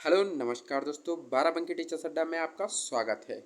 Hello नमस्कार दोस्तों, Barabanki teachers अड्डा में आपका स्वागत है।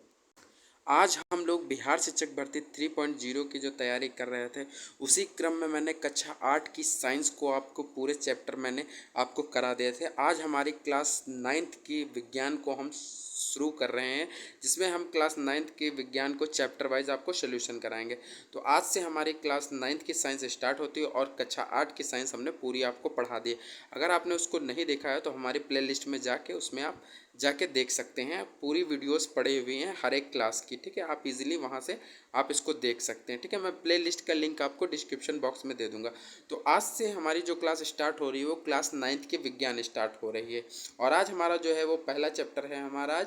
आज हम लोग बिहार शिक्षक भर्ती 3.0 की जो तैयारी कर रहे थे, उसी क्रम में मैंने कक्षा 8 की साइंस को आपको पूरे चैप्टर मैंने आपको करा दिए थे। आज हमारी क्लास 9th की विज्ञान को हम शुरू कर रहे हैं, जिसमें हम क्लास 9th के विज्ञान को चैप्टर वाइज आपको सोल्यूशन कराएंगे। तो आज से हमारी क्लास 9th की साइंस स्टार्ट होती है और कक्षा 8 की साइंस हमने पूरी आपको पढ़ा दी है। अगर आपने उसको नहीं देखा है तो हमारी प्लेलिस्ट में जाके उसमें आप जाके देख सकते हैं। पूरी वीडियोस पड़ी हुई हैं हर एक क्लास की, ठीक है। आप इजीली वहां से आप इसको देख सकते हैं, ठीक है। मैं प्लेलिस्ट का लिंक आपको डिस्क्रिप्शन बॉक्स में दे दूंगा। तो आज से हमारी जो क्लास स्टार्ट हो रही है वो क्लास 9th की विज्ञान स्टार्ट हो रही है। और आज हमारा जो है वो पहला चैप्टर है हमारा।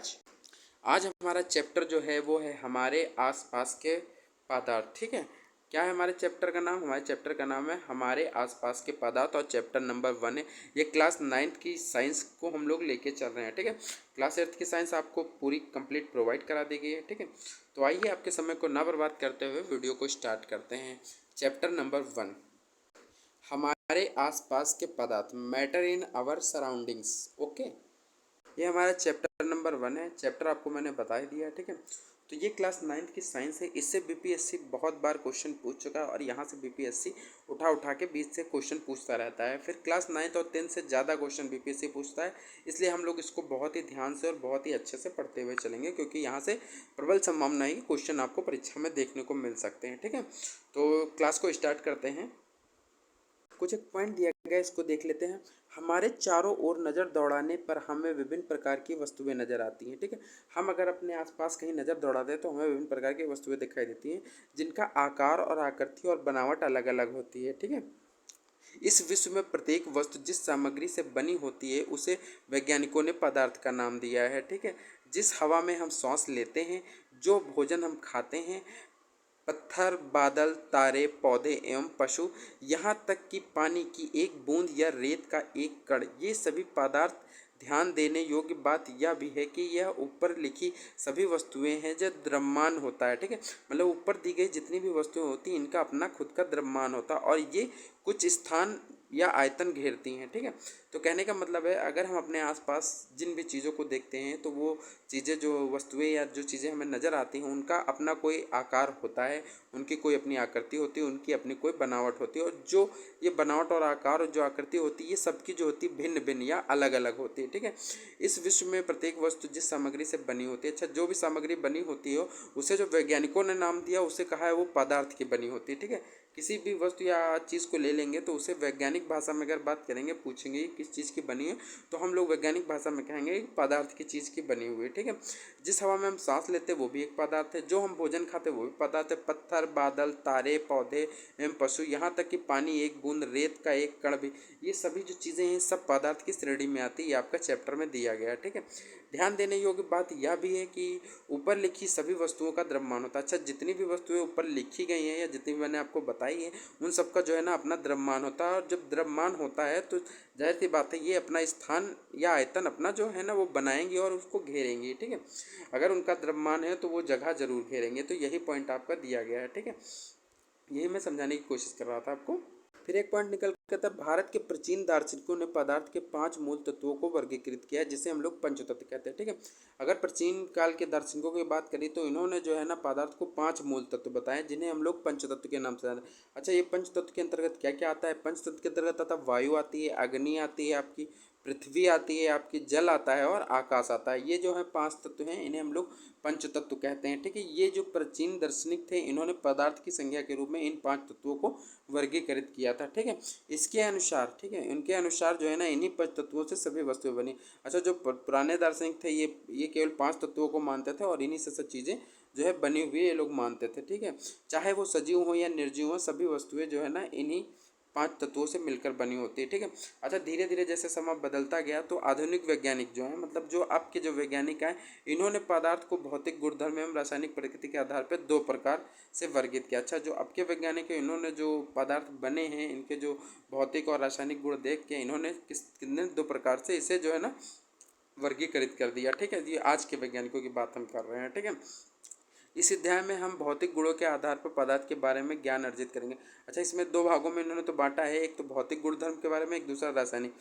आज हमारा चैप्टर जो है वो है हमारे आसपास के पदार्थ, ठीक है। क्या है हमारे चैप्टर का नाम? हमारे चैप्टर का नाम है हमारे आसपास के पदार्थ और चैप्टर नंबर 1 है। ये क्लास 9th की साइंस को हम लोग लेके चल रहे हैं, ठीक है। क्लास 8th की साइंस आपको पूरी कंप्लीट प्रोवाइड करा दी गई है, ठीक है। तो आइए आपके समय को ना बर्बाद करते हुए वीडियो को स्टार्ट करते हैं। चैप्टर नंबर 1, हमारे आसपास के पदार्थ, matter in our surroundings. Okay, ये हमारा चैप्टर नंबर 1 है। चैप्टर आपको मैंने बता ही दिया है, ठीक है। तो ये क्लास 9th की साइंस है। इससे बीपीएससी बहुत बार क्वेश्चन पूछ चुका है और यहाँ से बीपीएससी उठा उठा के बीच से क्वेश्चन पूछता रहता है। फिर क्लास 9th और 10th से ज़्यादा क्वेश्चन बीपीएससी पूछता है। इसलिए हम लोग इसको बहुत ही ध्यान से और बहुत ही अच्छे से पढ़ते हुए चलेंगे, क्योंकि यहाँ से प्रबल संभावना है कि क्वेश्चन आपको परीक्षा में देखने को मिल सकते हैं, ठीक है। तो क्लास को स्टार्ट करते हैं। कुछ एक पॉइंट दिया गया, इसको देख लेते हैं। हमारे चारों ओर नज़र दौड़ाने पर हमें विभिन्न प्रकार की वस्तुएं नजर आती हैं, ठीक है। हम अगर अपने आसपास कहीं नज़र दौड़ाते हैं तो हमें विभिन्न प्रकार की वस्तुएं दिखाई देती हैं, जिनका आकार और आकृति और बनावट अलग अलग होती है, ठीक है। इस विश्व में प्रत्येक वस्तु जिस सामग्री से बनी होती है उसे वैज्ञानिकों ने पदार्थ का नाम दिया है, ठीक है। जिस हवा में हम सांस लेते हैं, जो भोजन हम खाते हैं, पत्थर, बादल, तारे, पौधे एवं पशु, यहाँ तक कि पानी की एक बूंद या रेत का एक कण, ये सभी पदार्थ। ध्यान देने योग्य बात यह भी है कि यह ऊपर लिखी सभी वस्तुएं हैं जो द्रव्यमान होता है, ठीक है। मतलब ऊपर दी गई जितनी भी वस्तुएं होती हैं इनका अपना खुद का द्रव्यमान होता है और ये कुछ स्थान या आयतन घेरती हैं, ठीक है। तो कहने का मतलब है, अगर हम अपने आसपास जिन भी चीज़ों को देखते हैं तो वो चीज़ें, जो वस्तुएं या जो चीज़ें हमें नज़र आती हैं, उनका अपना कोई आकार होता है, उनकी कोई अपनी आकृति होती है, उनकी अपनी कोई बनावट होती है। और जो ये बनावट और आकार और जो आकृति होती है, ये सबकी जो होती है भिन्न भिन्न या अलग अलग होती है, ठीक है। इस विश्व में प्रत्येक वस्तु जिस सामग्री से बनी होती है, अच्छा, जो भी सामग्री बनी होती है उसे जो वैज्ञानिकों ने नाम दिया उसे कहा है वो पदार्थ की बनी होती है, ठीक है। किसी भी वस्तु या चीज़ को ले लेंगे तो उसे वैज्ञानिक भाषा में अगर बात करेंगे, पूछेंगे किस चीज़ की बनी है, तो हम लोग वैज्ञानिक भाषा में कहेंगे पदार्थ की चीज़ की बनी हुई है, ठीक है। जिस हवा में हम सांस लेते हैं वो भी एक पदार्थ है, जो हम भोजन खाते हैं वो भी पदार्थ है। पत्थर, बादल, तारे, पौधे एवं पशु, यहाँ तक कि पानी एक बूंद, रेत का एक कण भी, ये सभी जो चीज़ें हैं सब पदार्थ की श्रेणी में आती है। ये आपका चैप्टर में दिया गया है, ठीक है। ध्यान देने योग्य बात यह भी है कि ऊपर लिखी सभी वस्तुओं का द्रव्यमान होता है। अच्छा, जितनी भी वस्तुएं ऊपर लिखी गई हैं या जितनी भी मैंने आपको बताई है, उन सबका जो है ना अपना द्रव्यमान होता है। और जब द्रव्यमान होता है तो जाहिर सी बात है ये अपना स्थान या आयतन अपना जो है ना वो बनाएंगे और उसको घेरेंगे, ठीक है। अगर उनका द्रव्यमान है तो वो जगह जरूर घेरेंगे। तो यही पॉइंट आपका दिया गया है, ठीक है। यही मैं समझाने की कोशिश कर रहा था आपको। फिर एक पॉइंट निकल के था, भारत के प्राचीन दार्शनिकों ने पदार्थ के 5 मूल तत्वों को वर्गीकृत किया है, जिसे हम लोग पंचतत्व कहते हैं, ठीक है। अगर प्राचीन काल के दार्शनिकों की बात करें तो इन्होंने जो है ना पदार्थ को 5 मूल तत्व बताए, जिन्हें हम लोग पंचतत्व के नाम से जानते हैं। अच्छा, ये पंचतत्व के अंतर्गत क्या क्या आता है? पंचतत्व के अंतर्गत आता है वायु आती है, अग्नि आती है आपकी, पृथ्वी आती है आपकी, जल आता है और आकाश आता है। ये जो है 5 तत्व हैं, इन्हें हम लोग पंचतत्व कहते हैं, ठीक है। ये जो प्राचीन दार्शनिक थे इन्होंने पदार्थ की संज्ञा के रूप में इन 5 तत्वों को वर्गीकृत किया था, ठीक है। इसके अनुसार, ठीक है, इनके अनुसार जो है ना इन्हीं 5 तत्वों से सभी वस्तुएं बनी। अच्छा, जो पुराने दार्शनिक थे ये केवल 5 तत्वों को मानते थे और इन्हीं से सब चीज़ें जो है बनी हुई ये लोग मानते थे, ठीक है। चाहे वो सजीव हो या निर्जीव हो, सभी वस्तुएं जो है ना इन्हीं 5 तत्वों से मिलकर बनी होती है, ठीक है। अच्छा, धीरे धीरे जैसे समय बदलता गया तो आधुनिक वैज्ञानिक जो है, मतलब जो आपके जो वैज्ञानिक हैं, इन्होंने पदार्थ को भौतिक गुणधर्म एवं रासायनिक प्रकृति के आधार पर 2 प्रकार से वर्गित किया। अच्छा, जो अब के वैज्ञानिक हैं इन्होंने जो पदार्थ बने हैं इनके जो भौतिक और रासायनिक गुण देख के इन्होंने कितने 2 प्रकार से इसे जो है ना वर्गीकृत कर दिया, ठीक है। ये आज के वैज्ञानिकों की बात हम कर रहे हैं, ठीक है। इस अध्याय में हम भौतिक गुणों के आधार पर पदार्थ के बारे में ज्ञान अर्जित करेंगे। अच्छा, इसमें 2 भागों में इन्होंने तो बांटा है, एक तो भौतिक गुणधर्म के बारे में, एक दूसरा रासायनिक,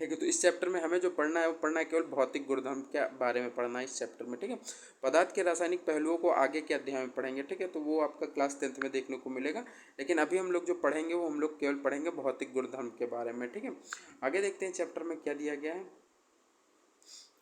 ठीक है। तो इस चैप्टर में हमें जो पढ़ना है वो पढ़ना है केवल भौतिक गुणधर्म के बारे में पढ़ना है इस चैप्टर में, ठीक है। पदार्थ के रासायनिक पहलुओं को आगे के अध्याय में पढ़ेंगे, ठीक है। तो वो आपका क्लास 10th में देखने को मिलेगा, लेकिन अभी हम लोग जो पढ़ेंगे वो हम लोग केवल पढ़ेंगे भौतिक गुणधर्म के बारे में, ठीक है। आगे देखते हैं चैप्टर में क्या दिया गया है।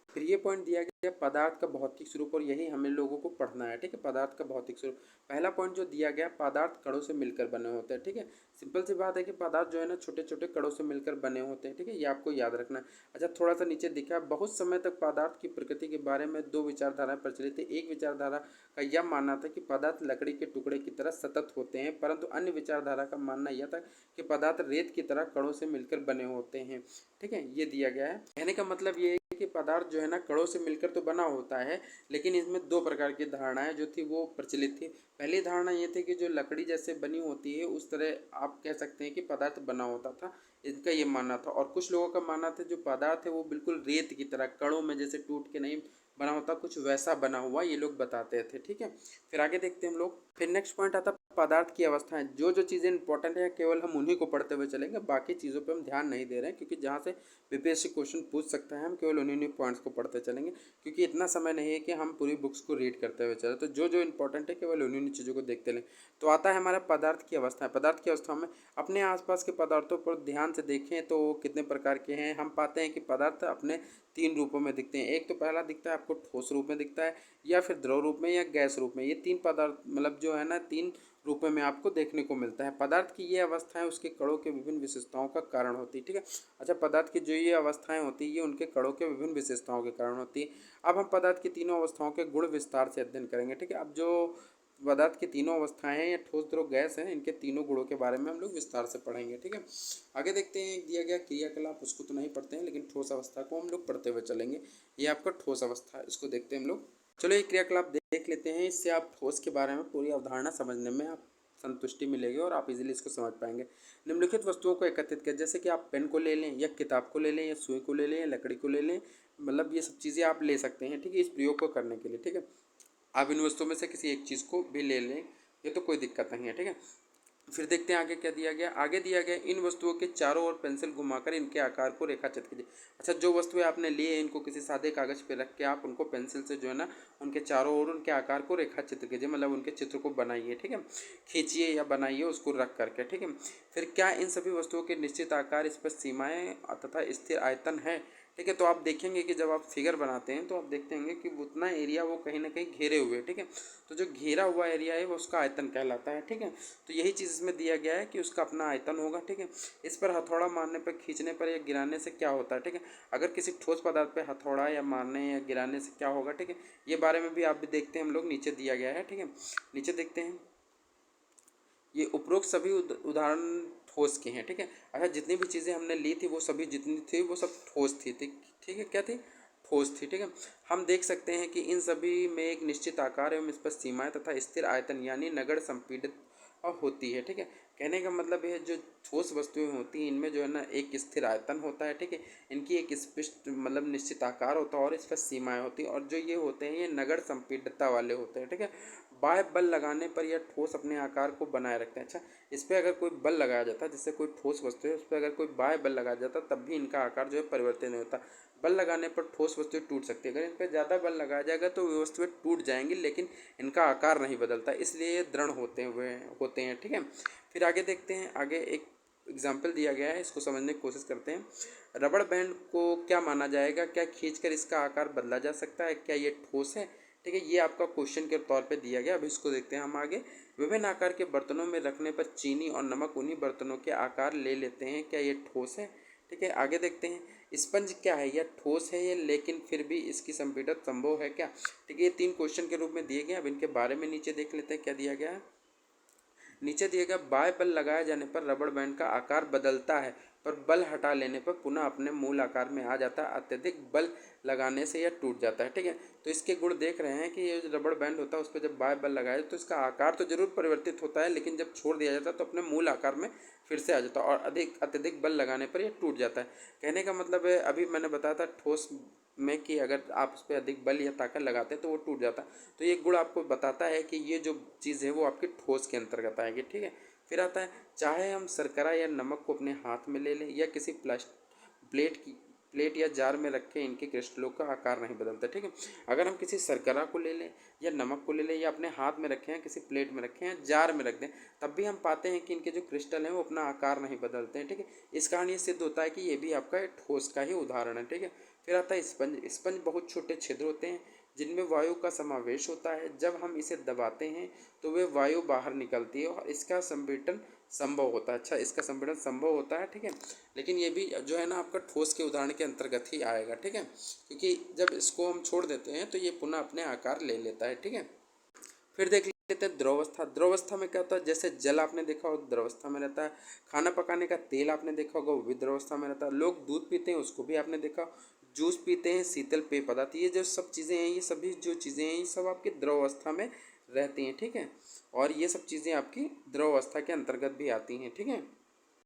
फिर ये पॉइंट दिया गया पदार्थ का भौतिक स्वरूप, और यही हमें लोगों को पढ़ना है, ठीक है। पदार्थ का भौतिक स्वरूप, पहला पॉइंट जो दिया गया, पदार्थ कणों से मिलकर बने होते हैं, ठीक है। सिंपल सी बात है कि पदार्थ जो है ना छोटे छोटे कणों से मिलकर बने होते हैं, ठीक है। ये आपको याद रखना है। अच्छा, थोड़ा सा नीचे दिखा, बहुत समय तक पदार्थ की प्रकृति के बारे में दो विचारधाराएं प्रचलित थी। एक विचारधारा का यह मानना था कि पदार्थ लकड़ी के टुकड़े की तरह सतत होते हैं, परंतु अन्य विचारधारा का मानना यह था कि पदार्थ रेत की तरह कणों से मिलकर बने होते हैं, ठीक है। ये दिया गया है। कहने का मतलब ये है कि पदार्थ जो है ना कणों से मिलकर तो बना होता है, लेकिन इसमें दो प्रकार की धारणाएं जो थी वो प्रचलित थी। पहली धारणा ये थी कि जो लकड़ी जैसे बनी होती है उस तरह आप कह सकते हैं कि पदार्थ बना होता था, इनका ये मानना था। और कुछ लोगों का मानना था जो पदार्थ है वो बिल्कुल रेत की तरह कणों में जैसे टूट के नहीं बना होता, कुछ वैसा बना हुआ ये लोग बताते थे, ठीक है। फिर आगे देखते हैं हम लोग। फिर नेक्स्ट पॉइंट आता है पदार्थ की अवस्थाएं। जो जो चीज़ें इंपॉर्टेंट है केवल हम उन्हीं को पढ़ते हुए चलेंगे, बाकी चीज़ों पे हम ध्यान नहीं दे रहे हैं, क्योंकि जहाँ से बीपीएससी क्वेश्चन पूछ सकता है हम केवल उन्हीं पॉइंट्स को पढ़ते चलेंगे, क्योंकि इतना समय नहीं है कि हम पूरी बुक्स को रीड करते हुए चले। तो जो जो इंपॉर्टेंट है केवल उन्हीं चीज़ों को देखते लें। तो आता है हमारा पदार्थ की अवस्था। पदार्थ की अवस्था में अपने आसपास के पदार्थों पर ध्यान से देखें तो वो कितने प्रकार के हैं। हम पाते हैं कि पदार्थ अपने तीन रूपों में दिखते हैं। एक तो पहला दिखता है आपको ठोस रूप में दिखता है, या फिर द्रव रूप में, या गैस रूप में। ये तीन पदार्थ मतलब जो है ना तीन रूपों में आपको देखने को मिलता है। पदार्थ की ये अवस्थाएं उसके कणों के विभिन्न विशेषताओं का कारण होती है, ठीक है। अच्छा, पदार्थ की जो ये अवस्थाएं होती है ये उनके कणों के विभिन्न विशेषताओं के कारण होती है। अब हम पदार्थ की तीनों अवस्थाओं के गुण विस्तार से अध्ययन करेंगे, ठीक है। अब जो पदार्थ की तीनों अवस्थाएं हैं या ठोस द्रव गैस हैं, इनके तीनों गुणों के बारे में हम लोग विस्तार से पढ़ेंगे, ठीक है। आगे देखते हैं एक दिया गया क्रियाकलाप, उसको तो नहीं पढ़ते हैं लेकिन ठोस अवस्था को हम लोग पढ़ते हुए चलेंगे। ये आपका ठोस अवस्था है, इसको देखते हैं हम लोग। चलो ये क्रियाकलाप देख लेते हैं, इससे आप ठोस के बारे में पूरी अवधारणा समझने में आप संतुष्टि मिलेगी और आप इजीली इसको समझ पाएंगे। निम्नलिखित वस्तुओं को एकत्रित करें, जैसे कि आप पेन को ले लें, या किताब को ले लें, या सुई को ले लें, या लकड़ी को ले लें, मतलब ये सब चीज़ें आप ले सकते हैं, ठीक है, इस प्रयोग को करने के लिए, ठीक है। आप इन वस्तुओं में से किसी एक चीज़ को भी ले लें, ये तो कोई दिक्कत नहीं है, ठीक है। फिर देखते हैं आगे क्या दिया गया। आगे दिया गया इन वस्तुओं के चारों ओर पेंसिल घुमाकर इनके आकार को रेखाचित कीजिए। अच्छा, जो वस्तुएं आपने ली है इनको किसी सादे कागज पे रख के आप उनको पेंसिल से जो है ना उनके चारों ओर उनके आकार को रेखाचित्र कीजिए, मतलब उनके चित्र को बनाइए, ठीक है। खींचिए या बनाइए उसको रख करके, ठीक है। फिर क्या इन सभी वस्तुओं के निश्चित आकार, स्पष्ट सीमाएं तथा स्थिर आयतन है, ठीक है। तो आप देखेंगे कि जब आप फिगर बनाते हैं तो आप देखते होंगे कि उतना एरिया वो कहीं ना कहीं घेरे हुए, ठीक है। तो जो घेरा हुआ एरिया है वो उसका आयतन कहलाता है, ठीक है। तो यही चीज़ इसमें दिया गया है कि उसका अपना आयतन होगा, ठीक है। इस पर हथौड़ा मारने पर, खींचने पर या गिराने से क्या होता है, ठीक है। अगर किसी ठोस पदार्थ पे हथौड़ा या मारने या गिराने से क्या होगा, ठीक है। ये बारे में भी आप भी देखते हैं हम लोग, नीचे दिया गया है, ठीक है। नीचे देखते हैं, ये उपरोक्त सभी उदाहरण ठोस के हैं, ठीक है। अच्छा, जितनी भी चीज़ें हमने ली थी वो सभी जितनी थी वो सब ठोस थी, ठीक है। क्या थी? ठोस थी, ठीक है। हम देख सकते हैं कि इन सभी में एक निश्चित आकार एवं स्पष्ट सीमाएं तथा स्थिर आयतन यानी नगण्य संपीड़ित होती है, ठीक है। कहने का मतलब है जो ठोस वस्तुएं होती हैं इनमें जो है ना एक स्थिर आयतन होता है, ठीक है। इनकी एक स्पष्ट मतलब निश्चित आकार होता है और स्पष्ट सीमाएं होती हैं, और जो ये होते हैं ये नगण्य संपीड़ितता वाले होते हैं, ठीक है। बाह्य बल लगाने पर यह ठोस अपने आकार को बनाए रखते हैं। अच्छा, इस पर अगर कोई बल लगाया जाता है, जिससे कोई ठोस वस्तु है उस पर अगर कोई बाह्य बल लगाया जाता तब भी इनका आकार जो है परिवर्तित नहीं होता। बल लगाने पर ठोस वस्तुएं टूट सकती है, अगर इन पर ज़्यादा बल लगाया जाएगा तो वे वस्तुएं टूट जाएंगी, लेकिन इनका आकार नहीं बदलता, इसलिए ये दृढ़ होते हैं, ठीक है। फिर आगे देखते हैं, आगे एक एग्जाम्पल दिया गया है, इसको समझने की कोशिश करते हैं। रबड़ बैंड को क्या माना जाएगा? क्या खींचकर इसका आकार बदला जा सकता है? क्या ये ठोस है? ठीक है, ये आपका क्वेश्चन के तौर पे दिया गया। अब इसको देखते हैं हम आगे। विभिन्न आकार के बर्तनों में रखने पर चीनी और नमक उन्हीं बर्तनों के आकार ले लेते हैं, क्या ये ठोस है? ठीक है, आगे देखते हैं। स्पंज क्या है? यह ठोस है ये, लेकिन फिर भी इसकी संपीड़न संभव है क्या? ठीक है, ये तीन क्वेश्चन के रूप में दिए गए। अब इनके बारे में नीचे देख लेते हैं क्या दिया गया है। नीचे दिए गया बाह्य बल लगाए जाने पर रबड़ बैंड का आकार बदलता है, पर बल हटा लेने पर पुनः अपने मूल आकार में आ जाता है। अत्यधिक बल लगाने से यह टूट जाता है, ठीक है। तो इसके गुण देख रहे हैं कि ये जो रबड़ बैंड होता है उस पर जब बाह्य बल लगाए तो इसका आकार तो जरूर परिवर्तित होता है, लेकिन जब छोड़ दिया जाता है तो अपने मूल आकार में फिर से आ जाता है, और अत्यधिक बल लगाने पर यह टूट जाता है। कहने का मतलब है, अभी मैंने बताया था ठोस में कि अगर आप उस पर अधिक बल या ताकत लगाते हैं तो वो टूट जाता है। तो ये गुण आपको बताता है कि ये जो चीज़ है वो आपकी ठोस के अंतर्गत आएगी, ठीक है। फिर आता है, चाहे हम शर्करा या नमक को अपने हाथ में ले लें या किसी प्लेट प्लेट या जार में रखें इनके क्रिस्टलों का आकार नहीं बदलता, ठीक है। अगर हम किसी शर्करा को ले लें या नमक को ले लें या अपने हाथ में रखें या किसी प्लेट में रखें या जार में रख दें, तब भी हम पाते हैं कि इनके जो क्रिस्टल हैं वो अपना आकार नहीं बदलते हैं, ठीक है। इस कारण ये सिद्ध होता है कि ये भी आपका एक ठोस का ही उदाहरण है, ठीक है। फिर आता है स्पंज। स्पंज बहुत छोटे छिद्र होते हैं जिनमें वायु का समावेश होता है। जब हम इसे दबाते हैं तो वे वायु बाहर निकलती है और इसका संपीड़न संभव होता है। अच्छा, इसका संपीड़न संभव होता है, ठीक है। लेकिन ये भी जो है ना आपका ठोस के उदाहरण के अंतर्गत ही आएगा, ठीक है, क्योंकि जब इसको हम छोड़ देते हैं तो ये पुनः अपने आकार ले लेता है, ठीक है। फिर देख लेते हैं द्रवस्था। द्रवस्था में क्या होता है, जैसे जल आपने देखा हो द्रवस्था में रहता है। खाना पकाने का तेल आपने देखा होगा, वो भी द्रवस्था में रहता है। लोग दूध पीते हैं, उसको भी आपने देखा। जूस पीते हैं, शीतल पेय पदार्थ, ये जो सब चीज़ें हैं, ये सभी जो चीज़ें हैं, ये सब आपकी द्रवस्था में रहती हैं, ठीक है। और ये सब चीज़ें आपकी द्रवस्था के अंतर्गत भी आती हैं, ठीक है।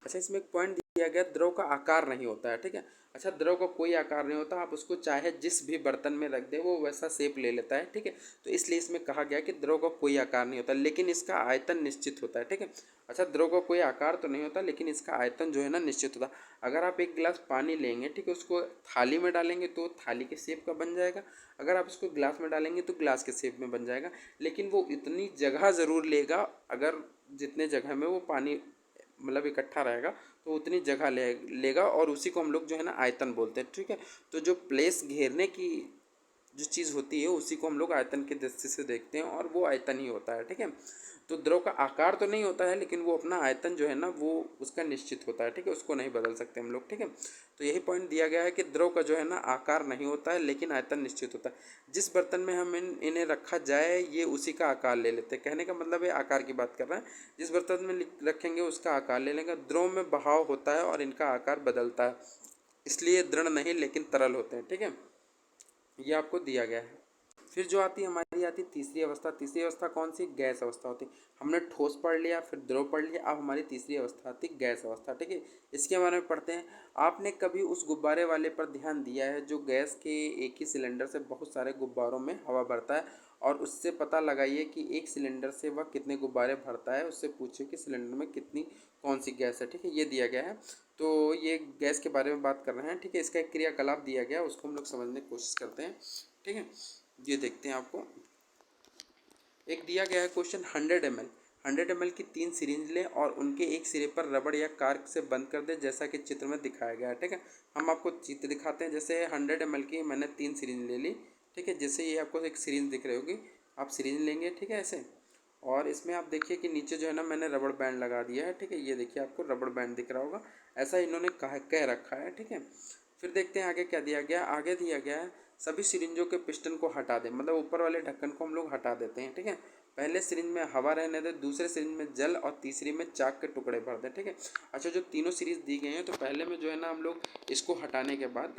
अच्छा, इसमें एक पॉइंट दिया गया, द्रव का आकार नहीं होता है, ठीक है। अच्छा, द्रव का कोई आकार नहीं होता, आप उसको चाहे जिस भी बर्तन में रख दें वो वैसा शेप ले लेता है, ठीक है। तो इसलिए इसमें कहा गया कि द्रव का कोई आकार नहीं होता, लेकिन इसका आयतन निश्चित होता है, ठीक है। अच्छा, द्रव का कोई आकार तो नहीं होता लेकिन इसका आयतन जो है ना निश्चित होता है। अगर आप एक गिलास पानी लेंगे, ठीक है, उसको थाली में डालेंगे तो थाली के शेप का बन जाएगा। अगर आप उसको गिलास में डालेंगे तो गिलास के शेप में बन जाएगा। लेकिन वो इतनी जगह ज़रूर लेगा, अगर जितने जगह में वो पानी मतलब इकट्ठा रहेगा तो उतनी जगह लेगा, और उसी को हम लोग जो है ना आयतन बोलते हैं, ठीक है। तो जो प्लेस घेरने की जो चीज़ होती है उसी को हम लोग आयतन की दृष्टि से देखते हैं, और वो आयतन ही होता है, ठीक है। तो द्रव का आकार तो नहीं होता है लेकिन वो अपना आयतन जो है ना वो उसका निश्चित होता है, ठीक है, उसको नहीं बदल सकते हम लोग, ठीक है। तो यही पॉइंट दिया गया है कि द्रव का जो है ना आकार नहीं होता है लेकिन आयतन निश्चित होता है। जिस बर्तन में हम इन्हें रखा जाए ये उसी का आकार ले लेते हैं। कहने का मतलब है आकार की बात कर रहे हैं। जिस बर्तन में रखेंगे उसका आकार ले लेंगे। द्रव में बहाव होता है और इनका आकार बदलता है, इसलिए दृढ़ नहीं लेकिन तरल होते हैं, ठीक है। ये आपको दिया गया है। फिर जो आती है हमारी आती है तीसरी अवस्था। तीसरी अवस्था कौन सी, गैस अवस्था होती है। हमने ठोस पढ़ लिया, फिर द्रव पढ़ लिया, अब हमारी तीसरी अवस्था आती है गैस अवस्था, ठीक है। इसके बारे में पढ़ते हैं। आपने कभी उस गुब्बारे वाले पर ध्यान दिया है जो गैस के एक ही सिलेंडर से बहुत सारे गुब्बारों में हवा भरता है, और उससे पता लगाइए कि एक सिलेंडर से वह कितने गुब्बारे भरता है। उससे पूछिए कि सिलेंडर में कितनी कौन सी गैस है, ठीक है। ये दिया गया है। तो ये गैस के बारे में बात कर रहे हैं, ठीक है। इसका एक क्रियाकलाप दिया गया है, उसको हम लोग समझने की कोशिश करते हैं, ठीक है। ये देखते हैं आपको एक दिया गया है क्वेश्चन। 100 ml 100 ml की 3 सिरिंज लें और उनके एक सिरे पर रबड़ या कार्क से बंद कर दें जैसा कि चित्र में दिखाया गया है, ठीक है। हम आपको चित्र दिखाते हैं। जैसे 100 ml की मैंने 3 सिरिंज ले ली, ठीक है। जैसे ये आपको एक सिरिंज दिख रही होगी, आप सिरिंज लेंगे, ठीक है, ऐसे। और इसमें आप देखिए कि नीचे जो है ना मैंने रबड़ बैंड लगा दिया है, ठीक है। ये देखिए आपको रबड़ बैंड दिख रहा होगा, ऐसा इन्होंने कह रखा है, ठीक है। फिर देखते हैं आगे क्या दिया गया। आगे दिया गया है सभी सिरिंजों के पिस्टन को हटा दें, मतलब ऊपर वाले ढक्कन को हम लोग हटा देते हैं, ठीक है। पहले सिरिंज में हवा रहने दें, दूसरे सिरिंज में जल और तीसरी में चाक के टुकड़े भर दें, ठीक है। अच्छा, जो तीनों सीरीज दी गई हैं तो पहले में जो है ना हम लोग इसको हटाने के बाद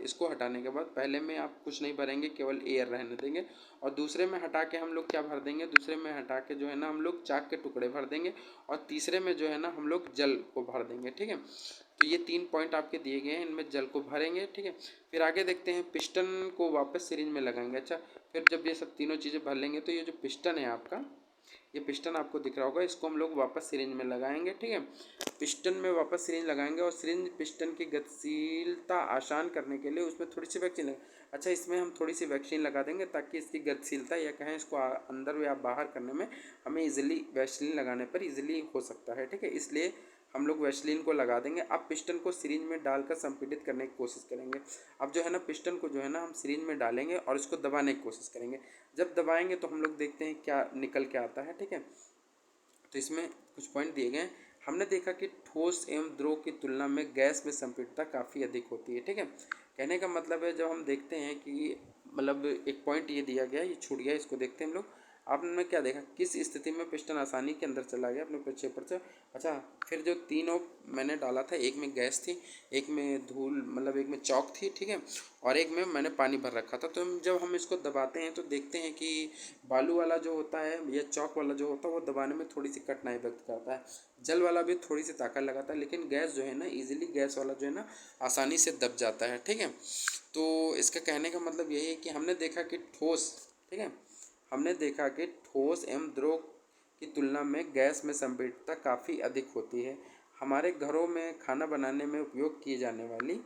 पहले में आप कुछ नहीं भरेंगे, केवल एयर रहने देंगे। और दूसरे में हटा के हम लोग क्या भर देंगे, दूसरे में हटा के जो है ना हम लोग चाक के टुकड़े भर देंगे, और तीसरे में जो है ना हम लोग जल को भर देंगे, ठीक है। तो ये 3 पॉइंट आपके दिए गए हैं, इनमें जल को भरेंगे, ठीक है। फिर आगे देखते हैं पिस्टन को वापस सिरिंज में लगाएंगे। अच्छा, फिर जब ये सब तीनों चीज़ें भर लेंगे तो ये जो पिस्टन है आपका, ये पिस्टन आपको दिख रहा होगा, इसको हम लोग वापस सिरिंज में लगाएंगे, ठीक है। पिस्टन में वापस सिरिंज लगाएंगे और सिरिंज पिस्टन की गतिशीलता आसान करने के लिए उसमें थोड़ी सी वैक्सीन अच्छा, इसमें हम थोड़ी सी वैक्सीन लगा देंगे ताकि इसकी गतिशीलता या कहें इसको अंदर या बाहर करने में हमें इजीली वैक्सीन लगाने पर इजीली हो सकता है, ठीक है। इसलिए हम लोग वैसलीन को लगा देंगे। अब पिस्टन को सिरिंज में डालकर संपीड़ित करने की कोशिश करेंगे। अब जो है ना पिस्टन को जो है ना हम सिरिंज में डालेंगे और इसको दबाने की कोशिश करेंगे। जब दबाएंगे तो हम लोग देखते हैं क्या निकल के आता है, ठीक है। तो इसमें कुछ पॉइंट दिए गए हैं। हमने देखा कि ठोस एवं द्रव की तुलना में गैस में संपीड़ितता काफ़ी अधिक होती है, ठीक है। कहने का मतलब है जब हम देखते हैं कि मतलब एक पॉइंट ये दिया गया, ये छूट गया, इसको देखते हैं हम लोग। आपने क्या देखा, किस स्थिति में पिस्टन आसानी के अंदर चला गया अपने पीछे पर से। अच्छा, फिर जो तीनों मैंने डाला था, एक में गैस थी, एक में धूल मतलब एक में चौक थी, ठीक है, और एक में मैंने पानी भर रखा था। तो जब हम इसको दबाते हैं तो देखते हैं कि बालू वाला जो होता है या चौक वाला जो होता है वो दबाने में थोड़ी सी कठिनाई व्यक्त करता है। जल वाला भी थोड़ी सी ताकत लगाता है, लेकिन गैस जो है ना इजीली गैस वाला जो है ना आसानी से दब जाता है, ठीक है। तो इसका कहने का मतलब यही है कि हमने देखा कि ठोस, ठीक है, हमने देखा कि ठोस एवं द्रव की तुलना में गैस में संपीड़ितता काफ़ी अधिक होती है। हमारे घरों में खाना बनाने में उपयोग की जाने वाली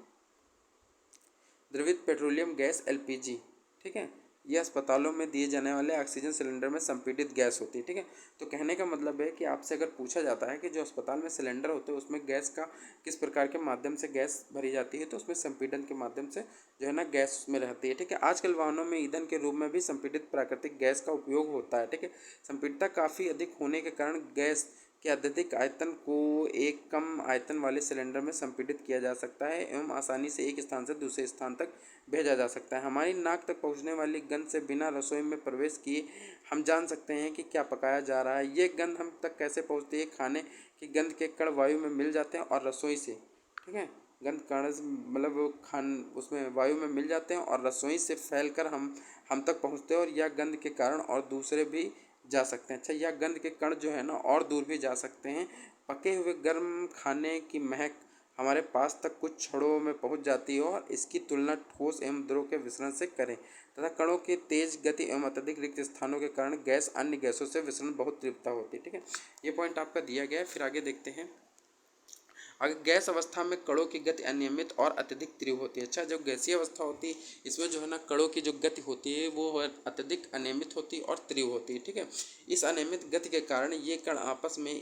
द्रवित पेट्रोलियम गैस एलपीजी, ठीक है, ये अस्पतालों में दिए जाने वाले ऑक्सीजन सिलेंडर में संपीड़ित गैस होती है, ठीक है। तो कहने का मतलब है कि आपसे अगर पूछा जाता है कि जो अस्पताल में सिलेंडर होते हैं उसमें गैस का किस प्रकार के माध्यम से गैस भरी जाती है, तो उसमें संपीड़न के माध्यम से जो है ना गैस उसमें रहती है, ठीक है। आजकल वाहनों में ईंधन के रूप में भी संपीड़ित प्राकृतिक गैस का उपयोग होता है, ठीक है। संपीड़ितता काफ़ी अधिक होने के कारण गैस के अत्यधिक आयतन को एक कम आयतन वाले सिलेंडर में संपीड़ित किया जा सकता है एवं आसानी से एक स्थान से दूसरे स्थान तक भेजा जा सकता है। हमारी नाक तक पहुंचने वाली गंध से बिना रसोई में प्रवेश किए हम जान सकते हैं कि क्या पकाया जा रहा है। ये गंध हम तक कैसे पहुंचती है? खाने की गंध के कण वायु में मिल जाते हैं और रसोई से, ठीक है, गंध कण मतलब वो खान उसमें वायु में मिल जाते हैं और रसोई से फैलकर हम तक पहुंचते हैं और यह गंध के कारण और दूसरे भी जा सकते हैं। अच्छा, यह गंध के कण जो है ना और दूर भी जा सकते हैं। पके हुए गर्म खाने की महक हमारे पास तक कुछ क्षणों में पहुंच जाती है और इसकी तुलना ठोस एवं द्रव के विसरण से करें तथा कणों की तेज गति एवं अत्यधिक रिक्त स्थानों के कारण गैस अन्य गैसों से विसरण बहुत तीव्रता होती है, ठीक है। ये पॉइंट आपका दिया गया है। फिर आगे देखते हैं। अगर गैस अवस्था में कणों की गति अनियमित और अत्यधिक तीव्र होती है। अच्छा, जो गैसीय अवस्था होती है इसमें जो है ना कणों की जो गति होती है वो अत्यधिक अनियमित होती है और तीव्र होती है, ठीक है। इस अनियमित गति के कारण ये कण आपस में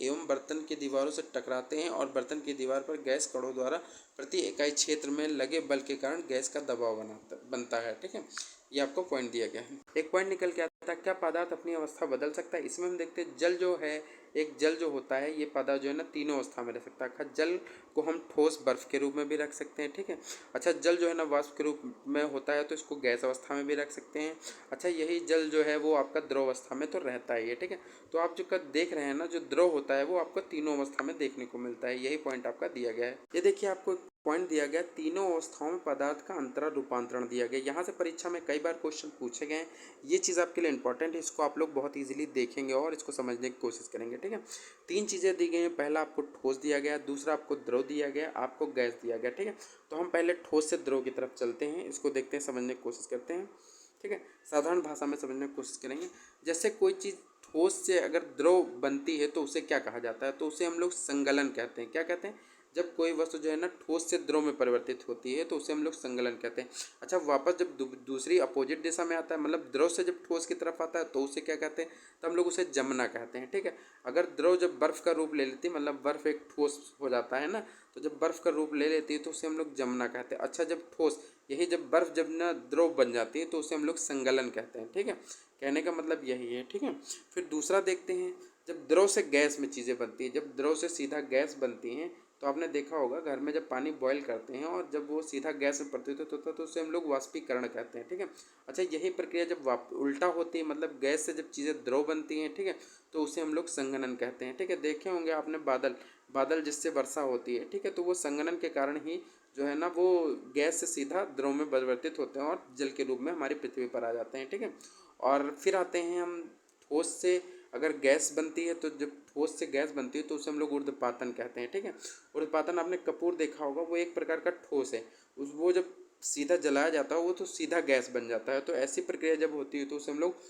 एवं बर्तन की दीवारों से टकराते हैं और बर्तन की दीवार पर गैस कणों द्वारा प्रति इकाई क्षेत्र में लगे बल के कारण गैस का दबाव बनता है, ठीक है। ये आपको पॉइंट दिया गया है। एक पॉइंट निकल के आता है, क्या पदार्थ अपनी अवस्था बदल सकता है? इसमें हम देखते हैं जल जो है, एक जल जो होता है ये पदार्थ जो है ना तीनों अवस्था में रह सकता है। जल को हम ठोस बर्फ के रूप में भी रख सकते हैं, ठीक है। अच्छा, जल जो है ना वाष्प के रूप में होता है तो इसको गैस अवस्था में भी रख सकते हैं। अच्छा, यही जल जो है वो आपका द्रव अवस्था में तो रहता है ये, ठीक है। तो आप जो देख रहे हैं ना, जो द्रव होता है वो आपको तीनों अवस्था में देखने को मिलता है। यही पॉइंट आपका दिया गया है। ये देखिए, आपको पॉइंट दिया गया तीनों अवस्थाओं में पदार्थ का अंतरा रूपांतरण दिया गया। यहाँ से परीक्षा में कई बार क्वेश्चन पूछे गए हैं। ये चीज़ आपके लिए इंपॉर्टेंट है, इसको आप लोग बहुत इजीली देखेंगे और इसको समझने की कोशिश करेंगे, ठीक है। तीन चीज़ें दी गई हैं। पहला आपको ठोस दिया गया, दूसरा आपको द्रव दिया गया, आपको गैस दिया गया, ठीक है। तो हम पहले ठोस से द्रव की तरफ चलते हैं, इसको देखते हैं, समझने की कोशिश करते हैं, ठीक है। साधारण भाषा में समझने की कोशिश करेंगे। जैसे कोई चीज़ ठोस से अगर द्रव बनती है तो उसे क्या कहा जाता है? तो उसे हम लोग संगलन कहते हैं। क्या कहते हैं? जब कोई वस्तु जो है ना ठोस से द्रव में परिवर्तित होती है तो उसे हम लोग संगलन कहते हैं। अच्छा, वापस जब दूसरी अपोजिट दिशा में आता है, मतलब द्रव से जब ठोस की तरफ आता है तो उसे क्या कहते हैं? तो हम लोग उसे जमना कहते हैं, ठीक है। अगर द्रव जब बर्फ़ का रूप ले लेती है, मतलब बर्फ़ एक ठोस हो जाता है ना, तो जब बर्फ़ का रूप ले लेती है तो उसे हम लोग जमना कहते हैं। अच्छा, जब ठोस यही जब बर्फ़ जब ना द्रव बन जाती है तो उसे हम लोग संगलन कहते हैं, ठीक है। कहने का मतलब यही है, ठीक है। फिर दूसरा देखते हैं, जब द्रव से गैस में चीज़ें बनती हैं, जब द्रव से सीधा गैस बनती हैं तो आपने देखा होगा घर में जब पानी बॉयल करते हैं और जब वो सीधा गैस में परिवर्तित होता है तो उसे हम लोग वाष्पीकरण कहते हैं, ठीक है। अच्छा, यही प्रक्रिया जब उल्टा होती है, मतलब गैस से जब चीज़ें द्रव बनती हैं, ठीक है, तो उसे हम लोग संघनन कहते हैं, ठीक है। देखे होंगे आपने बादल जिससे वर्षा होती है, ठीक है, तो वो संघनन के कारण ही जो है ना वो गैस से सीधा द्रव में परिवर्तित होते हैं और जल के रूप में हमारी पृथ्वी पर आ जाते हैं, ठीक है। और फिर आते हैं हम ठोस से अगर गैस बनती है तो जब ठोस से गैस बनती है तो उसे हम लोग ऊर्ध्वपातन कहते हैं, ठीक है। ऊर्ध्वपातन आपने कपूर देखा होगा, वो एक प्रकार का ठोस है, वो जब सीधा जलाया जाता है वो तो सीधा गैस बन जाता है। तो ऐसी प्रक्रिया जब होती है तो उसे हम लोग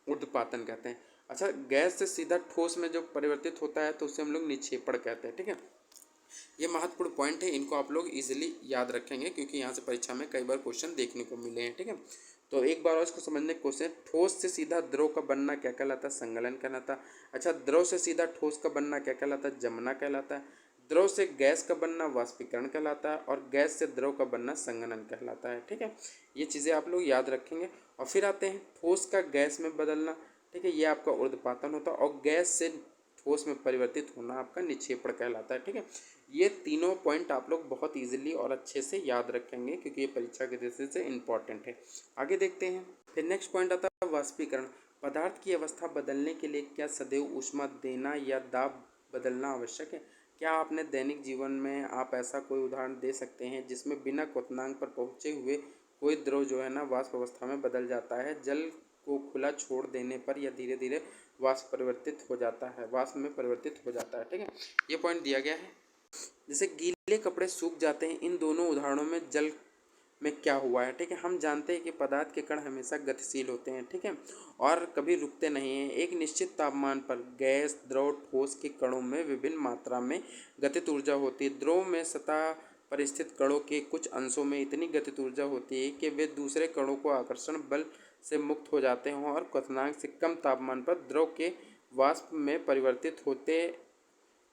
ऊर्ध्वपातन कहते हैं। अच्छा, गैस से सीधा ठोस में जो परिवर्तित होता है तो उसे हम लोग निक्षेपण कहते हैं, ठीक है। ये महत्वपूर्ण पॉइंट है, इनको आप लोग इजीली याद रखेंगे क्योंकि यहाँ से परीक्षा में कई बार क्वेश्चन देखने को मिले हैं, ठीक है। तो एक बार और इसको समझने की कोशिश, ठोस से सीधा द्रव का बनना क्या कहलाता है? संगलन कहलाता है। अच्छा, द्रव से सीधा ठोस का बनना क्या कहलाता है? जमना कहलाता है। द्रव से गैस का बनना वाष्पीकरण कहलाता है और गैस से द्रव का बनना संघनन कहलाता है, ठीक है। ये चीज़ें आप लोग याद रखेंगे। और फिर आते हैं ठोस का गैस में बदलना, ठीक है, ये आपका ऊर्ध्वपातन होता है और गैस से ठोस में परिवर्तित होना आपका निक्षेपण कहलाता है, ठीक है। ये तीनों पॉइंट आप लोग बहुत इजीली और अच्छे से याद रखेंगे क्योंकि ये परीक्षा के दृष्टि से इम्पॉर्टेंट है। आगे देखते हैं। फिर नेक्स्ट पॉइंट आता है वाष्पीकरण। पदार्थ की अवस्था बदलने के लिए क्या सदैव ऊष्मा देना या दाब बदलना आवश्यक है? क्या आपने दैनिक जीवन में आप ऐसा कोई उदाहरण दे सकते हैं जिसमें बिना क्वथनांक पर पहुँचे हुए कोई द्रव जो है ना वाष्प अवस्था में बदल जाता है, जल को खुला छोड़ देने पर या धीरे धीरे वाष्प में परिवर्तित हो जाता है, ठीक है। ये पॉइंट दिया गया है। जैसे गीले कपड़े सूख जाते हैं, इन दोनों उदाहरणों में जल में क्या हुआ है, ठीक है। हम जानते हैं कि पदार्थ के कण हमेशा गतिशील होते हैं, ठीक है, और कभी रुकते नहीं हैं। एक निश्चित तापमान पर गैस, द्रव, ठोस के कणों में विभिन्न मात्रा में गतिज ऊर्जा होती है। द्रव में सतह पर स्थित कणों के कुछ अंशों में इतनी गतिज ऊर्जा होती है कि वे दूसरे कणों को आकर्षण बल से मुक्त हो जाते हैं और क्वथनांक से कम तापमान पर द्रव के वाष्प में परिवर्तित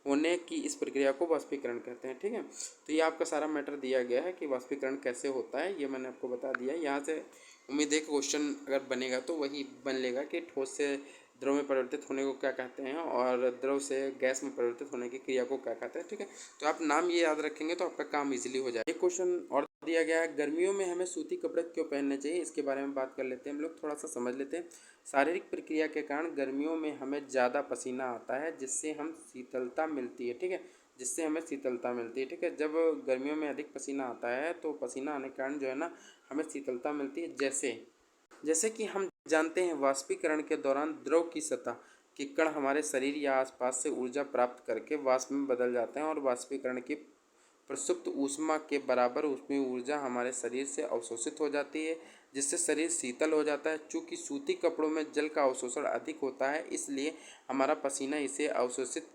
होने की इस प्रक्रिया को वाष्पीकरण कहते हैं। ठीक है, तो ये आपका सारा मैटर दिया गया है कि वाष्पीकरण कैसे होता है, ये मैंने आपको बता दिया। यहाँ से उम्मीद है कि क्वेश्चन अगर बनेगा तो वही बन लेगा कि ठोस से द्रव में परिवर्तित होने को क्या कहते हैं और द्रव से गैस में परिवर्तित होने की क्रिया को क्या कहते हैं। ठीक है, तो आप नाम ये याद रखेंगे तो आपका काम इजीली हो जाएगा। एक क्वेश्चन और दिया गया है, गर्मियों में हमें सूती कपड़े क्यों पहनने चाहिए, इसके बारे में बात कर लेते हैं हम लोग, थोड़ा सा समझ लेते हैं। शारीरिक प्रक्रिया के कारण गर्मियों में हमें ज़्यादा पसीना आता है जिससे हम शीतलता मिलती है। ठीक है, जिससे हमें शीतलता मिलती है। ठीक है, जब गर्मियों में अधिक पसीना आता है तो पसीना आने के कारण जो है ना हमें शीतलता मिलती है। जैसे जैसे कि हम जानते हैं वाष्पीकरण के दौरान द्रव की सतह के कण हमारे शरीर या आसपास से ऊर्जा प्राप्त करके वाष्प में बदल जाते हैं और वाष्पीकरण की प्रसुप्त ऊष्मा के बराबर ऊष्मीय ऊर्जा हमारे शरीर से अवशोषित हो जाती है जिससे शरीर शीतल हो जाता है। चूँकि सूती कपड़ों में जल का अवशोषण अधिक होता है इसलिए हमारा पसीना इसे अवशोषित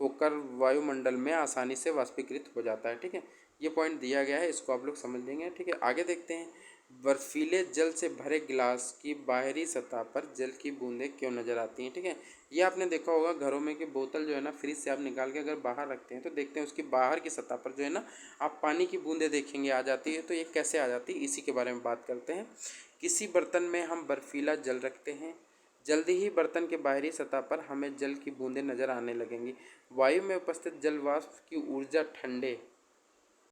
होकर वायुमंडल में आसानी से वाष्पीकृत हो जाता है। ठीक है, ये पॉइंट दिया गया है, इसको आप लोग समझ लेंगे। ठीक है, आगे देखते हैं। बर्फीले जल से भरे गिलास की बाहरी सतह पर जल की बूंदें क्यों नजर आती हैं। ठीक है, ये आपने देखा होगा घरों में कि बोतल जो है ना फ्रिज से आप निकाल के अगर बाहर रखते हैं तो देखते हैं उसकी बाहर की सतह पर जो है ना आप पानी की बूंदें देखेंगे आ जाती है। तो ये कैसे आ जाती है इसी के बारे में बात करते हैं। किसी बर्तन में हम बर्फीला जल रखते हैं, जल्दी ही बर्तन के बाहरी सतह पर हमें जल की बूंदें नजर आने लगेंगी। वायु में उपस्थित जल वाष्प की ऊर्जा ठंडे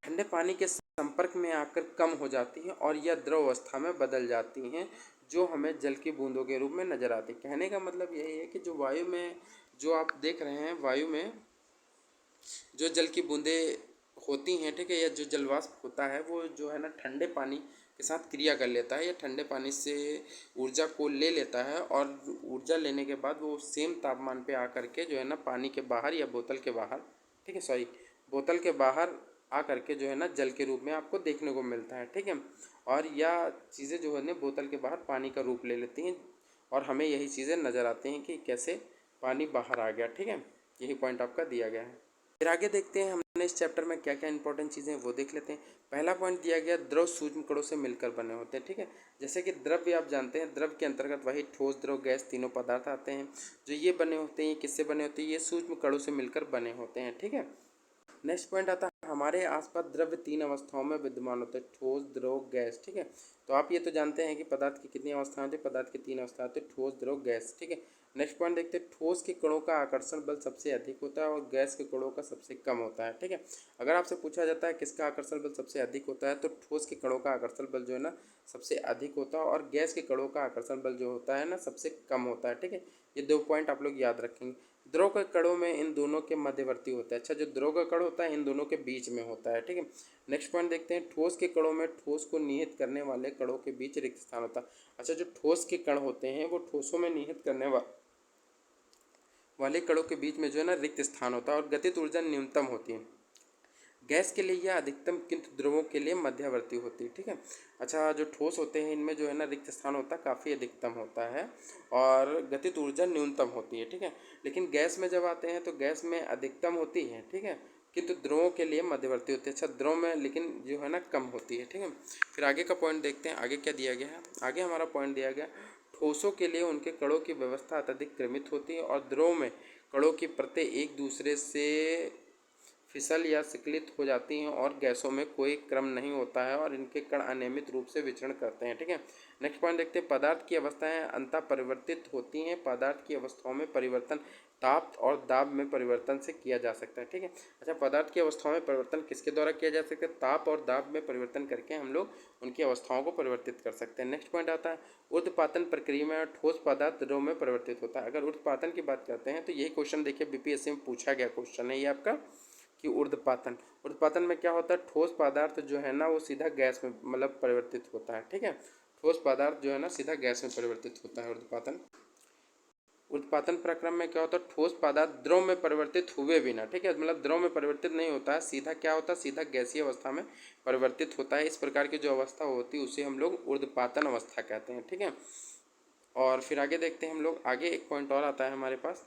ठंडे पानी के संपर्क में आकर कम हो जाती हैं और यह द्रव अवस्था में बदल जाती हैं जो हमें जल की बूंदों के रूप में नजर आती है। कहने का मतलब यही है कि जो वायु में जो आप देख रहे हैं वायु में जो जल की बूंदें होती हैं, ठीक है, या जो जलवाष्प होता है वो जो है ना ठंडे पानी के साथ क्रिया कर लेता है या ठंडे पानी से ऊर्जा को ले लेता है और ऊर्जा लेने के बाद वो सेम तापमान पे आकर के जो है ना पानी के बाहर या बोतल के बाहर, ठीक है, सॉरी, बोतल के बाहर आकर के जो है ना जल के रूप में आपको देखने को मिलता है। ठीक है, और यह चीज़ें जो है ना बोतल के बाहर पानी का रूप ले लेती हैं और हमें यही चीज़ें नज़र आती हैं कि कैसे पानी बाहर आ गया। ठीक है, यही पॉइंट आपका दिया गया है। फिर आगे देखते हैं हमने इस चैप्टर में क्या क्या इंपॉर्टेंट चीज़ें हैं वो देख लेते हैं। पहला पॉइंट दिया गया द्रव सूक्ष्म कणों से मिलकर बने होते हैं। ठीक है, जैसे कि द्रव्य आप जानते हैं, द्रव के अंतर्गत वही ठोस, द्रव, गैस तीनों पदार्थ आते हैं। जो ये बने होते हैं ये किससे बने होते हैं, ये सूक्ष्म कणों से मिलकर बने होते हैं। ठीक है, नेक्स्ट पॉइंट आता है हमारे आसपास द्रव्य तीन अवस्थाओं में विद्यमान होते हैं, ठोस, द्रव, गैस। ठीक है, तो आप ये तो जानते हैं कि पदार्थ की कितनी अवस्थाएं होती है, पदार्थ की तीन अवस्थाएं होती है, ठोस, द्रव, गैस। ठीक है, नेक्स्ट पॉइंट देखते हैं ठोस के कणों का आकर्षण बल सबसे अधिक होता है और गैस के कणों का सबसे कम होता है। ठीक है, अगर आपसे पूछा जाता है किसका आकर्षण बल सबसे अधिक होता है तो ठोस के कणों का आकर्षण बल जो है ना सबसे अधिक होता है और गैस के कणों का आकर्षण बल जो होता है ना सबसे कम होता है। ठीक है, ये दो पॉइंट आप लोग याद रखेंगे। द्रव के कणों में इन दोनों के मध्यवर्ती होता है। अच्छा, जो द्रव का कण होता है इन दोनों के बीच में होता है। ठीक है, नेक्स्ट पॉइंट देखते हैं ठोस के कणों में ठोस को निहित करने वाले कणों के बीच रिक्त स्थान होता है। अच्छा, जो ठोस के कण होते हैं वो ठोसों में निहित करने वाले कणों के बीच में जो है ना रिक्त स्थान होता है और गतिज ऊर्जा न्यूनतम होती है। गैस के लिए यह अधिकतम किंतु द्रवों के लिए मध्यवर्ती होती है। ठीक है, अच्छा, जो ठोस होते हैं इनमें जो है ना रिक्त स्थान होता है काफ़ी अधिकतम होता है और गतिज ऊर्जा न्यूनतम होती है। ठीक है, लेकिन गैस में जब आते हैं तो गैस में अधिकतम होती है। ठीक है, किंतु द्रवों के लिए मध्यवर्ती होती है। अच्छा, द्रव में लेकिन जो है ना कम होती है। ठीक है, फिर आगे का पॉइंट देखते हैं आगे क्या दिया गया है। आगे हमारा पॉइंट दिया गया ठोसों के लिए उनके कणों की व्यवस्था अत्यधिक क्रमित होती है और द्रव में कणों की परतें एक दूसरे से फिसल या सिकलित हो जाती हैं और गैसों में कोई क्रम नहीं होता है और इनके कण अनियमित रूप से विचरण करते हैं। ठीक है, नेक्स्ट पॉइंट देखते हैं पदार्थ की अवस्थाएं अंतः परिवर्तित होती हैं। पदार्थ की अवस्थाओं में परिवर्तन ताप और दाब में परिवर्तन से किया जा सकता है। ठीक है, अच्छा, पदार्थ की अवस्थाओं में परिवर्तन किसके द्वारा किया जा सकता है, ताप और दाब में परिवर्तन करके हम लोग उनकी अवस्थाओं को परिवर्तित कर सकते हैं। नेक्स्ट पॉइंट आता है ऊर्ध्वपातन प्रक्रिया में ठोस पदार्थ द्रव में परिवर्तित होता है। अगर ऊर्ध्वपातन की बात करते हैं तो यही क्वेश्चन देखिए बीपीएससी में पूछा गया क्वेश्चन है ये आपका कि ऊर्ध्वपातन में क्या होता है ठोस पदार्थ जो है ना वो सीधा गैस में मतलब परिवर्तित होता है। ठीक है, ठोस पदार्थ जो है ना सीधा गैस में परिवर्तित होता है ऊर्ध्वपातन प्रक्रम में क्या होता है ठोस पदार्थ द्रव में परिवर्तित हुए बिना, ठीक है, मतलब द्रव में परिवर्तित नहीं होता है, सीधा क्या होता है सीधा गैसीय अवस्था में परिवर्तित होता है। इस प्रकार की जो अवस्था होती है उसे हम लोग ऊर्ध्वपातन अवस्था कहते हैं। ठीक है, और फिर आगे देखते हैं हम लोग आगे एक पॉइंट और आता है हमारे पास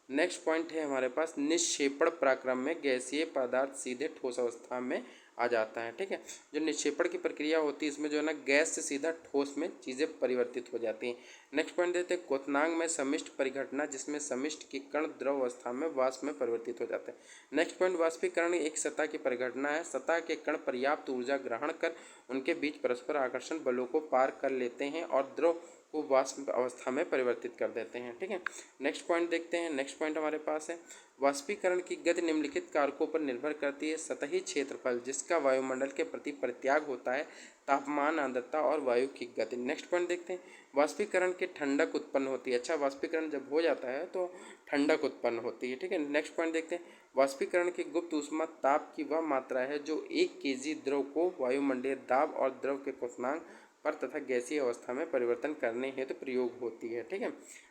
नेक्स्ट पॉइंट है हमारे पास, निक्षेपण प्रक्रम में गैसीय पदार्थ सीधे ठोस अवस्था में आ जाता है। ठीक है, जो निक्षेपण की प्रक्रिया होती है इसमें जो है ना गैस से सीधा ठोस में चीज़ें परिवर्तित हो जाती हैं। नेक्स्ट पॉइंट देते हैं, क्वथनांक में समिष्ट परिघटना, जिसमें समिष्ट के कण द्रव अवस्था में वाष्प में परिवर्तित हो जाते हैं। नेक्स्ट पॉइंट, वाष्पीकरण एक सतह की परिघटना है। सतह के कण पर्याप्त ऊर्जा ग्रहण कर उनके बीच परस्पर आकर्षण बलों को पार कर लेते हैं और द्रव को वाष्प अवस्था में परिवर्तित कर देते हैं। ठीक है, नेक्स्ट पॉइंट देखते हैं। नेक्स्ट पॉइंट हमारे पास है, वाष्पीकरण की गति निम्नलिखित कारकों पर निर्भर करती है। सतही क्षेत्रफल, जिसका वायुमंडल के प्रति परित्याग होता है, तापमान, आर्द्रता और वायु की गति। नेक्स्ट पॉइंट देखते हैं, वाष्पीकरण के ठंडक उत्पन्न होती है। अच्छा, वाष्पीकरण जब हो जाता है तो ठंडक उत्पन्न होती है। ठीक है, नेक्स्ट पॉइंट देखते हैं, वाष्पीकरण की गुप्त ऊष्मा ताप की वह मात्रा है जो 1 kg द्रव को वायुमंडलीय दाब और द्रव के क्वथनांक पर तथा गैसीय अवस्था में परिवर्तन करने हेतु प्रयोग होती है। ठीक है,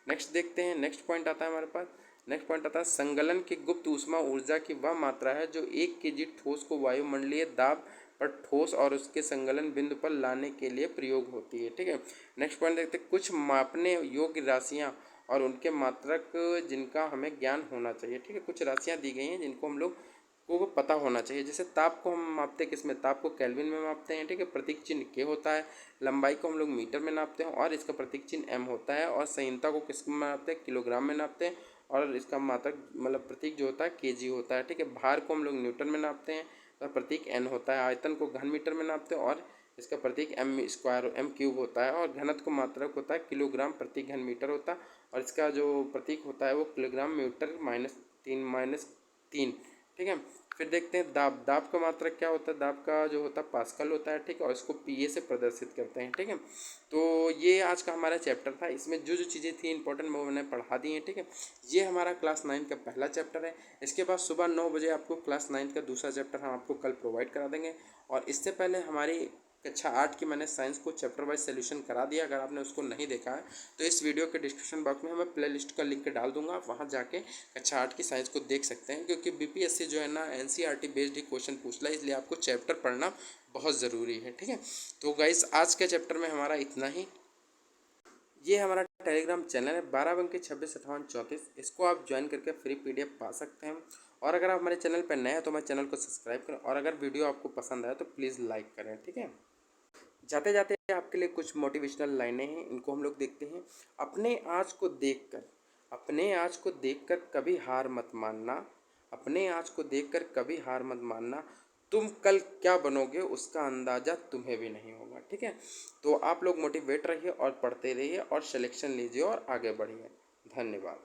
नेक्स्ट देखते हैं। नेक्स्ट पॉइंट आता है हमारे पास, नेक्स्ट पॉइंट आता है, संगलन की गुप्त ऊष्मा ऊर्जा की वह मात्रा है जो 1 kg ठोस को वायुमंडलीय दाब पर ठोस और उसके संगलन बिंदु पर लाने के लिए प्रयोग होती है। ठीक है, नेक्स्ट पॉइंट देखते हैं, कुछ मापने योग्य राशियाँ और उनके मात्रक जिनका हमें ज्ञान होना चाहिए। ठीक है, कुछ राशियाँ दी गई हैं जिनको हम लोग को पता होना चाहिए। जैसे ताप को हम मापते हैं किसमें, ताप को केल्विन में मापते हैं। ठीक है, प्रतीक चिन्ह के होता है। लंबाई को हम लोग मीटर में नापते हैं और इसका प्रतीक चिन्ह एम होता है। और संयुक्ता को किस में नापते हैं, किलोग्राम में नापते हैं और इसका मात्रक मतलब प्रतीक जो होता है केजी होता है। ठीक है, भार को हम लोग न्यूटन में नापते हैं और प्रतीक एन होता है। आयतन को घन मीटर में नापते हैं और इसका प्रतीक एम स्क्वायर एम क्यूब होता है। और घनत्व को मात्रक होता है किलोग्राम प्रति घन मीटर होता है और इसका जो प्रतीक होता है वो किलोग्राम मीटर -3। ठीक है, फिर देखते हैं दाब। दाब का मात्रक क्या होता है, दाब का जो होता है पास्कल होता है। ठीक है, और इसको पीए से प्रदर्शित करते हैं। ठीक है, तो ये आज का हमारा चैप्टर था। इसमें जो जो चीज़ें थी इंपॉर्टेंट वो मैंने पढ़ा दी हैं। ठीक है, ये हमारा क्लास 9 का पहला चैप्टर है। इसके बाद सुबह 9 बजे आपको क्लास 9 का दूसरा चैप्टर हम आपको कल प्रोवाइड करा देंगे। और इससे पहले हमारी कक्षा 8 की मैंने साइंस को चैप्टर वाइज सोल्यूशन करा दिया। अगर आपने उसको नहीं देखा है तो इस वीडियो के डिस्क्रिप्शन बॉक्स में मैं प्ले लिस्ट का लिंक डाल दूंगा, आप वहाँ जाके कक्षा 8 की साइंस को देख सकते हैं। क्योंकि बीपीएससी जो है ना एनसीईआरटी बेस्ड ही क्वेश्चन पूछ रहा है, इसलिए आपको चैप्टर पढ़ना बहुत ज़रूरी है। ठीक है, तो गाइस आज के चैप्टर में हमारा इतना ही। ये हमारा टेलीग्राम चैनल है 12 बंके 26 58 34, इसको आप ज्वाइन करके फ्री पीडीएफ पा सकते हैं। और अगर आप हमारे चैनल पर नए हैं तो हमारे चैनल को सब्सक्राइब करें और अगर वीडियो आपको पसंद आए तो प्लीज़ लाइक करें। ठीक है, जाते जाते आपके लिए कुछ मोटिवेशनल लाइनें हैं, इनको हम लोग देखते हैं। अपने आज को देखकर कभी हार मत मानना। अपने आज को देखकर कभी हार मत मानना। तुम कल क्या बनोगे उसका अंदाज़ा तुम्हें भी नहीं होगा। ठीक है, तो आप लोग मोटिवेट रहिए और पढ़ते रहिए और सिलेक्शन लीजिए और आगे बढ़िए। धन्यवाद।